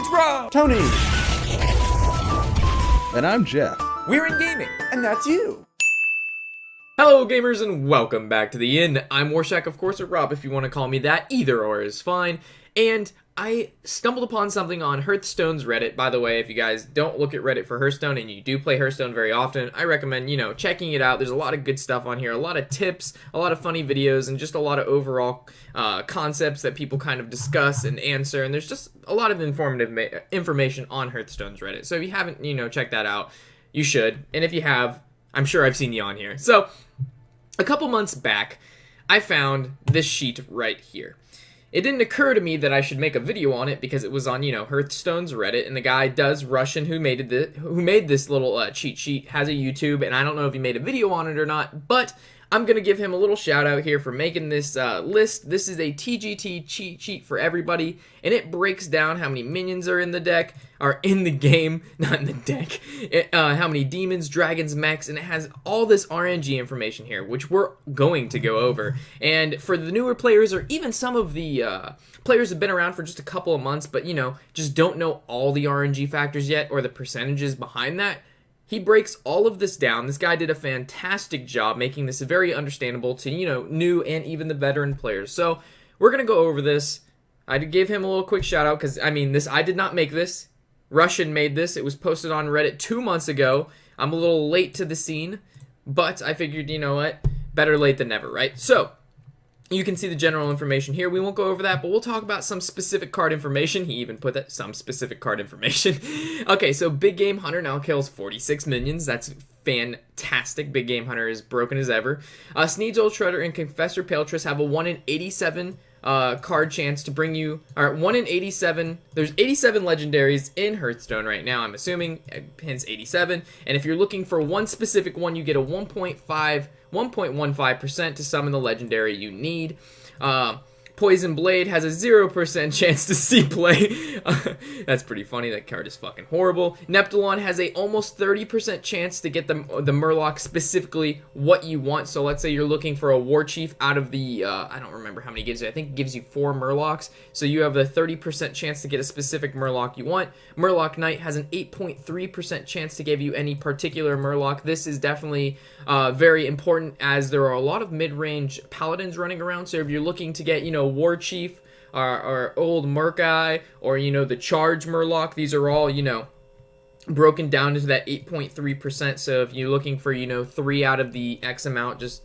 It's Rob! Tony! And I'm Jeff. We're in gaming. And that's you. Hello gamers and welcome back to the Inn. I'm Warshak, of course, or Rob if you want to call me that. Either or is fine. And I stumbled upon something on Hearthstone's Reddit. By the way, if you guys don't look at Reddit for Hearthstone and you do play Hearthstone very often, I recommend, checking it out. There's a lot of good stuff on here, a lot of tips, a lot of funny videos, and just a lot of overall concepts that people kind of discuss and answer. And there's just a lot of informative information on Hearthstone's Reddit. So if you haven't, checked that out, you should. And if you have, I'm sure I've seen you on here. So a couple months back, I found this sheet right here. It didn't occur to me that I should make a video on it because it was on, Hearthstone's Reddit, and the guy Russian who made this little cheat sheet has a YouTube, and I don't know if he made a video on it or not, but I'm gonna give him a little shout out here for making this list. This is a TGT cheat sheet for everybody, and it breaks down how many minions are in the deck, are in the game, not in the deck, how many demons, dragons, mechs, and it has all this RNG information here, which we're going to go over. And for the newer players, or even some of the players who have been around for just a couple of months, but just don't know all the RNG factors yet, or the percentages behind that, he breaks all of this down. This guy did a fantastic job making this very understandable to, new and even the veteran players. So we're going to go over this. I did give him a little quick shout out because, I did not make this. Russian made this. It was posted on Reddit 2 months ago. I'm a little late to the scene, but I figured, what? Better late than never, right? So you can see the general information here. We won't go over that, but we'll talk about some specific card information. He even put that, some specific card information. Okay, so Big Game Hunter now kills 46 minions. That's fantastic. Big Game Hunter is broken as ever. Sneed's Old Shredder and Confessor Paletress have a 1 in 87 card chance to bring you, or 1 in 87. There's 87 legendaries in Hearthstone right now, I'm assuming, hence 87. And if you're looking for one specific one, you get a 1.15% to summon the legendary you need. Poison Blade has a 0% chance to see play. That's pretty funny. That card is fucking horrible. Neptulon has a almost 30% chance to get the Murloc specifically what you want. So let's say you're looking for a War Chief out of the, I don't remember how many it gives you. I think it gives you 4 Murlocs. So you have a 30% chance to get a specific Murloc you want. Murloc Knight has an 8.3% chance to give you any particular Murloc. This is definitely very important as there are a lot of mid-range Paladins running around. So if you're looking to get, War Chief, or old Murkai, or the Charge Murloc, these are all broken down into that 8.3%. So if you're looking for 3 out of the X amount, just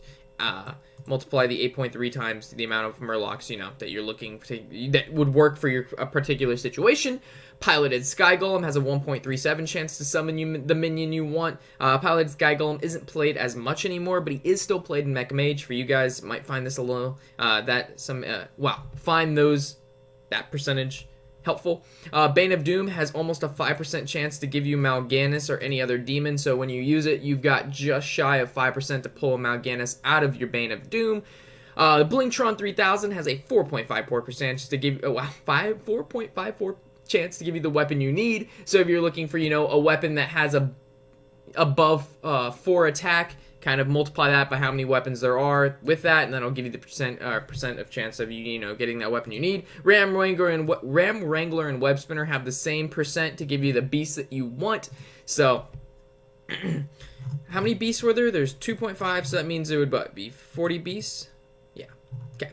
multiply the 8.3 times the amount of Murlocs that you're looking to, that would work for your particular situation. Piloted Sky Golem has a 1.37 chance to summon you the minion you want. Piloted Sky Golem isn't played as much anymore, but he is still played in Mech Mage. For you guys, might find this a little find that percentage helpful. Bane of Doom has almost a 5% chance to give you Mal'Ganis or any other demon. So when you use it, you've got just shy of 5% to pull Mal'Ganis out of your Bane of Doom. Blingtron 3000 has a 4.54% chance to give 4.54 chance to give you the weapon you need. So if you're looking for a weapon that has a above 4 attack, kind of multiply that by how many weapons there are with that, and then it'll give you the percent of chance of you getting that weapon you need. Ram Wrangler and Web Spinner have the same percent to give you the beast that you want. So how many beasts were there? There's 2.5, so that means there would be 40 beasts. Yeah. Okay.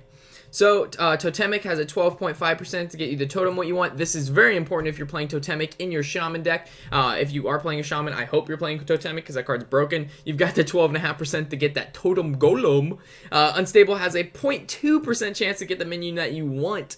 So, Totemic has a 12.5% to get you the totem what you want. This is very important if you're playing Totemic in your Shaman deck. If you are playing a Shaman, I hope you're playing Totemic because that card's broken. You've got the 12.5% to get that Totem Golem. Unstable has a 0.2% chance to get the minion that you want.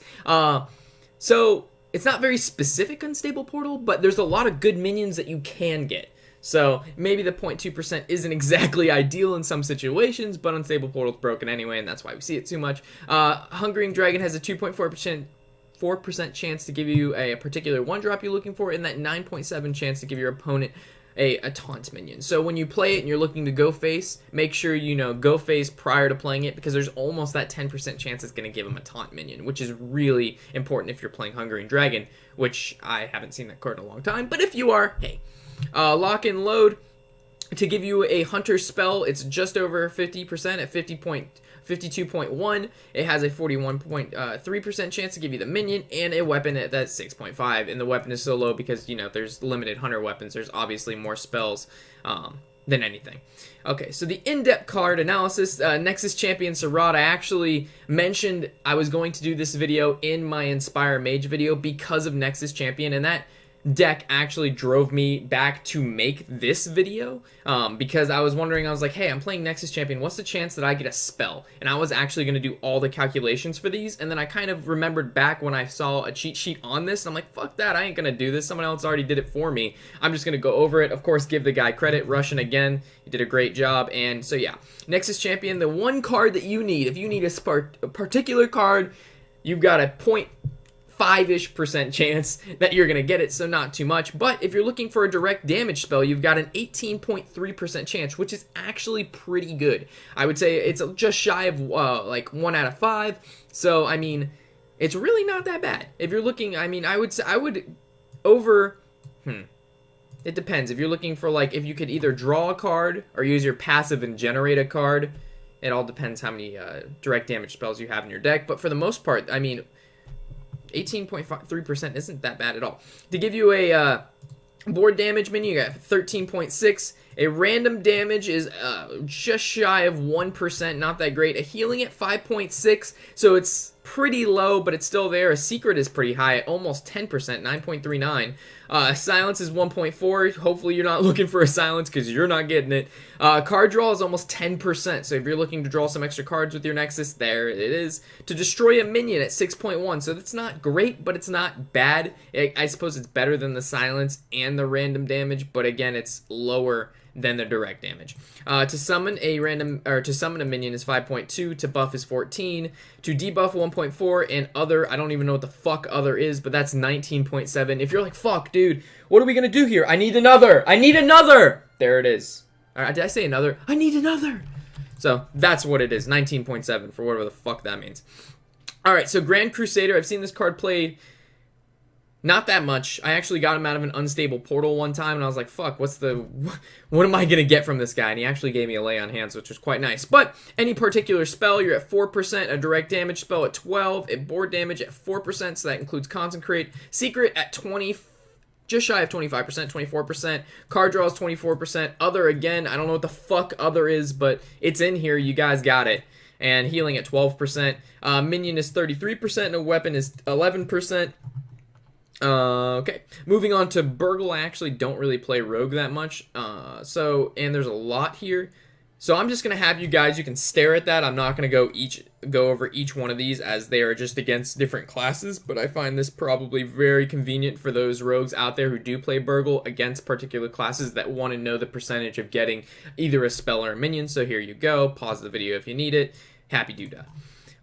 So, it's not very specific Unstable Portal, but there's a lot of good minions that you can get. So maybe the 0.2% isn't exactly ideal in some situations, but Unstable Portal's broken anyway, and that's why we see it too much. Hungering Dragon has a 2.4% chance to give you a particular 1-drop you're looking for, and that 9.7% chance to give your opponent a taunt minion. So when you play it and you're looking to go face, make sure go face prior to playing it, because there's almost that 10% chance it's going to give him a taunt minion, which is really important if you're playing Hungering Dragon, which I haven't seen that card in a long time, but if you are, hey. Lock and Load, to give you a Hunter spell, it's just over 50% at 52.1. It has a 41.3% chance to give you the minion, and a weapon at that 6.5. And the weapon is so low because, you know, there's limited hunter weapons. There's obviously more spells than anything. Okay, so the in-depth card analysis, Nexus Champion Saraad. I actually mentioned I was going to do this video in my Inspire Mage video because of Nexus Champion, and that deck actually drove me back to make this video because I was wondering, I was like, hey, I'm playing Nexus Champion, what's the chance that I get a spell? And I was actually going to do all the calculations for these, and then I kind of remembered back when I saw a cheat sheet on this, and I'm like, fuck that, I ain't going to do this, someone else already did it for me. I'm just going to go over it, of course, give the guy credit, Russian again, he did a great job. And so yeah, Nexus Champion, the one card that you need, if you need a particular card, you've got a 0.5-ish% chance that you're going to get it, so not too much. But if you're looking for a direct damage spell, you've got an 18.3% chance, which is actually pretty good. I would say it's just shy of like 1 out of 5. So, I mean, it's really not that bad. If you're looking, I mean, I would it depends. If you're looking for, like, if you could either draw a card or use your passive and generate a card, it all depends how many direct damage spells you have in your deck. But for the most part, I mean, 18.3% isn't that bad at all. To give you a board damage minion, you got 13.6. A random damage is just shy of 1%, not that great. A healing at 5.6, so it's pretty low, but it's still there. A secret is pretty high at almost 10%, 9.39. Silence is 1.4. Hopefully you're not looking for a silence because you're not getting it. Card draw is almost 10%, so if you're looking to draw some extra cards with your Nexus, there it is. To destroy a minion at 6.1, so that's not great, but it's not bad. I suppose it's better than the silence and the random damage, but again, it's lower than the direct damage. To summon a minion is 5.2. To buff is 14. To debuff 1.4, and other, I don't even know what the fuck other is, but that's 19.7. If you're like, fuck, dude, what are we gonna do here? I need another. I need another. There it is. Did I say another? I need another. So that's what it is. 19.7 for whatever the fuck that means. All right. So Grand Crusader. I've seen this card played. Not that much. I actually got him out of an unstable portal one time, and I was like, fuck, what am I going to get from this guy? And he actually gave me a lay on hands, which was quite nice. But any particular spell, you're at 4%, a direct damage spell at 12, a board damage at 4%, so that includes Consecrate. Secret at 20, just shy of 25%, 24%. Card draw is 24%. Other, again, I don't know what the fuck other is, but it's in here. You guys got it. And healing at 12%. Minion is 33%, and a weapon is 11%. Okay, moving on to Burgle. I actually don't really play Rogue that much, and there's a lot here, so I'm just gonna have you guys, you can stare at that. I'm not gonna go over each one of these as they are just against different classes, but I find this probably very convenient for those rogues out there who do play Burgle against particular classes that want to know the percentage of getting either a spell or a minion. So here you go, pause the video if you need it, happy doodah.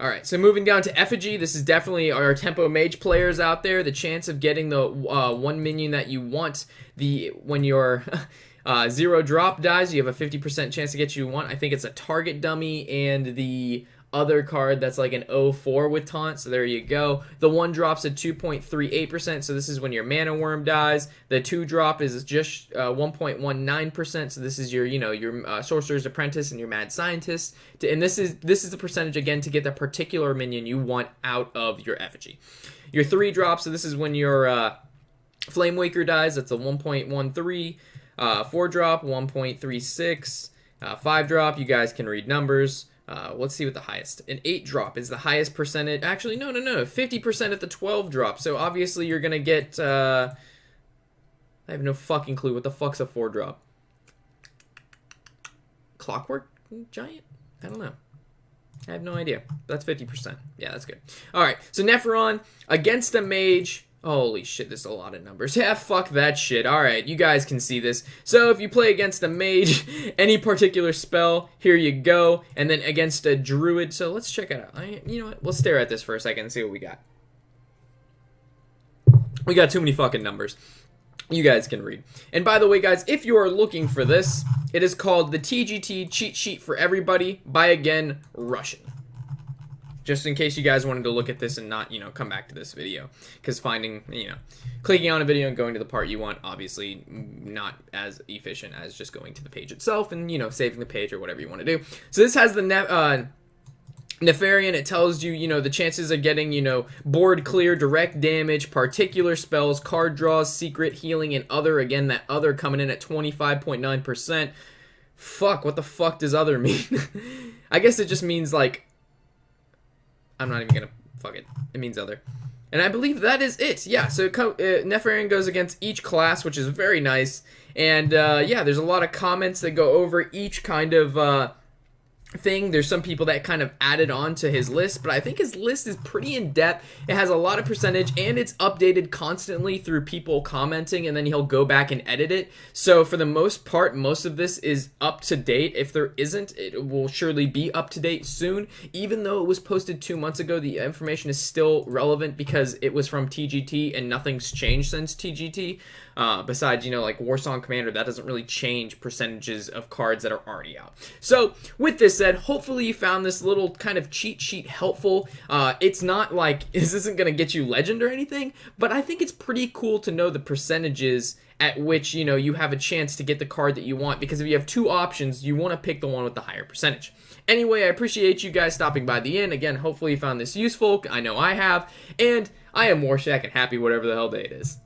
Alright, so moving down to Effigy, this is definitely our Tempo Mage players out there. The chance of getting the one minion that you want, when your 0 drop dies, you have a 50% chance to get you one. I think it's a target dummy and the other card that's like an 0-4 with taunt, so there you go. The 1 drops at 2.38%, so this is when your Mana Worm dies. The 2 drop is just 1.19%, so this is your, your Sorcerer's Apprentice and your Mad Scientist. And this is the percentage, again, to get the particular minion you want out of your Effigy. Your 3 drops, so this is when your Flame Waker dies, that's a 1.13. 4 drop, 1.36. 5 drop, you guys can read numbers. Let's see what the highest. An 8 drop is the highest percentage. Actually, no. 50% at the 12 drop. So obviously you're going to get, I have no fucking clue. What the fuck's a 4 drop? Clockwork Giant? I don't know. I have no idea. That's 50%. Yeah, that's good. Alright, so Nefarian against a mage. Holy shit, this is a lot of numbers. Yeah, fuck that shit. Alright, you guys can see this. So if you play against a mage, any particular spell, here you go. And then against a druid, so let's check it out. You know what? We'll stare at this for a second and see what we got. We got too many fucking numbers. You guys can read. And by the way, guys, if you are looking for this, it is called the TGT Cheat Sheet for Everybody by, again, Russian. Just in case you guys wanted to look at this and not, come back to this video. Because clicking on a video and going to the part you want, obviously not as efficient as just going to the page itself and, saving the page or whatever you want to do. So this has the Nefarian, it tells you, the chances of getting, board clear, direct damage, particular spells, card draws, secret healing, and other. Again, that other coming in at 25.9%. Fuck, what the fuck does other mean? I guess it just means, like, I'm not even gonna, fuck it. It means other. And I believe that is it. Yeah, so Nefarian goes against each class, which is very nice. And, yeah, there's a lot of comments that go over each kind of, thing. There's some people that kind of added on to his list, but I think his list is pretty in-depth. It has a lot of percentage, and it's updated constantly through people commenting, and then he'll go back and edit it. So for the most part, most of this is up to date. If there isn't, it will surely be up to date soon. Even though it was posted 2 months ago, the information is still relevant because it was from TGT and nothing's changed since TGT. Besides, like Warsong Commander, that doesn't really change percentages of cards that are already out. So with this said, hopefully you found this little kind of cheat sheet helpful. It's not like this isn't going to get you legend or anything, but I think it's pretty cool to know the percentages at which, you have a chance to get the card that you want, because if you have two options, you want to pick the one with the higher percentage. Anyway, I appreciate you guys stopping by the end. Again, hopefully you found this useful. I know I have, and I am Warshak and happy whatever the hell day it is.